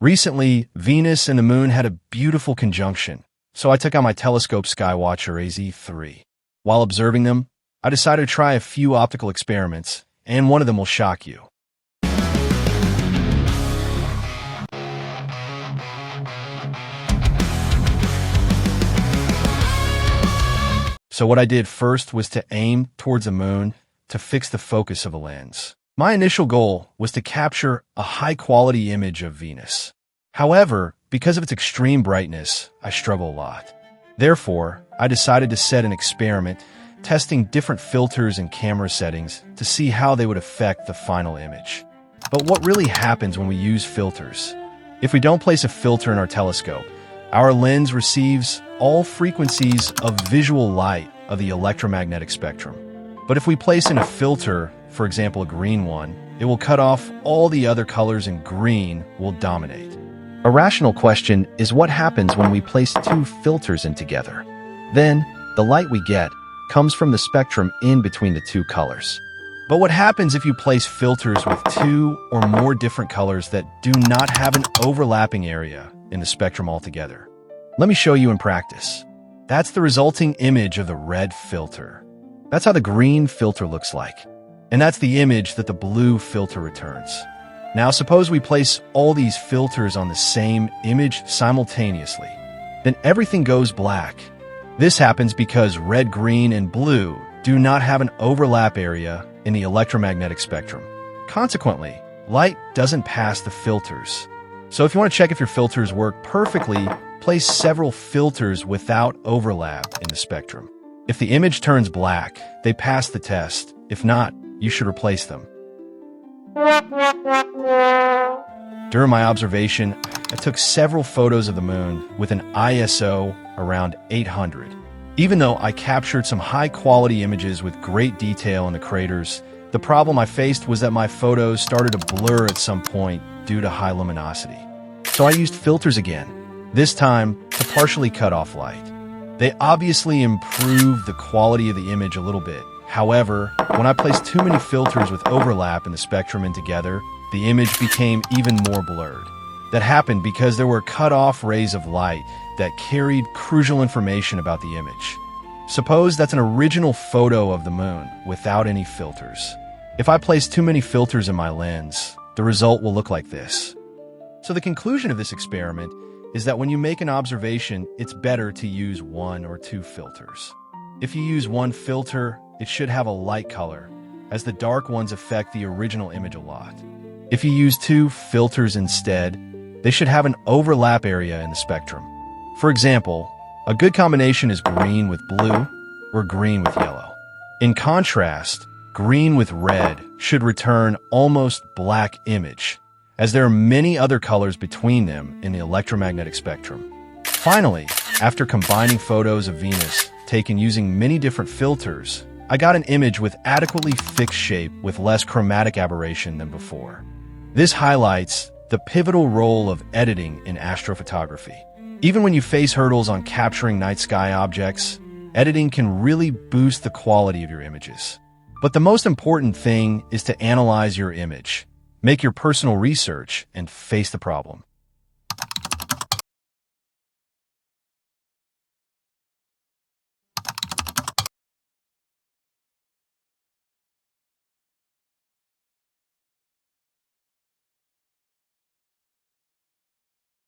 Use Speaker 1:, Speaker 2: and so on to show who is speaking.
Speaker 1: Recently, Venus and the Moon had a beautiful conjunction, so I took out my telescope Skywatcher AZ3. While observing them, I decided to try a few optical experiments, and one of them will shock you. So what I did first was to aim towards the moon to fix the focus of a lens. My initial goal was to capture a high-quality image of Venus. However, because of its extreme brightness, I struggle a lot. Therefore, I decided to set an experiment testing different filters and camera settings to see how they would affect the final image. But what really happens when we use filters? If we don't place a filter in our telescope, our lens receives all frequencies of visual light of the electromagnetic spectrum. But if we place in a filter, for example a green one, it will cut off all the other colors and green will dominate. A rational question is what happens when we place two filters in together. Then, the light we get comes from the spectrum in between the two colors. But what happens if you place filters with two or more different colors that do not have an overlapping area in the spectrum altogether? Let me show you in practice. That's the resulting image of the red filter. That's how the green filter looks like. And that's the image that the blue filter returns. Now suppose we place all these filters on the same image simultaneously. Then everything goes black. This happens because red, green, and blue do not have an overlap area in the electromagnetic spectrum. Consequently, light doesn't pass the filters. So if you want to check if your filters work perfectly, place several filters without overlap in the spectrum. If the image turns black, they pass the test. If not, you should replace them. During my observation, I took several photos of the moon with an ISO around 800. Even though I captured some high-quality images with great detail in the craters, the problem I faced was that my photos started to blur at some point due to high luminosity. So I used filters again, this time to partially cut off light. They obviously improved the quality of the image a little bit. However, when I placed too many filters with overlap in the spectrum in together, the image became even more blurred. That happened because there were cut-off rays of light that carried crucial information about the image. Suppose that's an original photo of the moon without any filters. If I place too many filters in my lens, the result will look like this. So the conclusion of this experiment is that when you make an observation, it's better to use one or two filters. If you use one filter, it should have a light color, as the dark ones affect the original image a lot. If you use two filters instead, they should have an overlap area in the spectrum. For example, a good combination is green with blue or green with yellow. In contrast, green with red should return almost black image, as there are many other colors between them in the electromagnetic spectrum. Finally, after combining photos of Venus taken using many different filters, I got an image with adequately fixed shape with less chromatic aberration than before. This highlights the pivotal role of editing in astrophotography. Even when you face hurdles on capturing night sky objects, editing can really boost the quality of your images. But the most important thing is to analyze your image, make your personal research, and face the problem.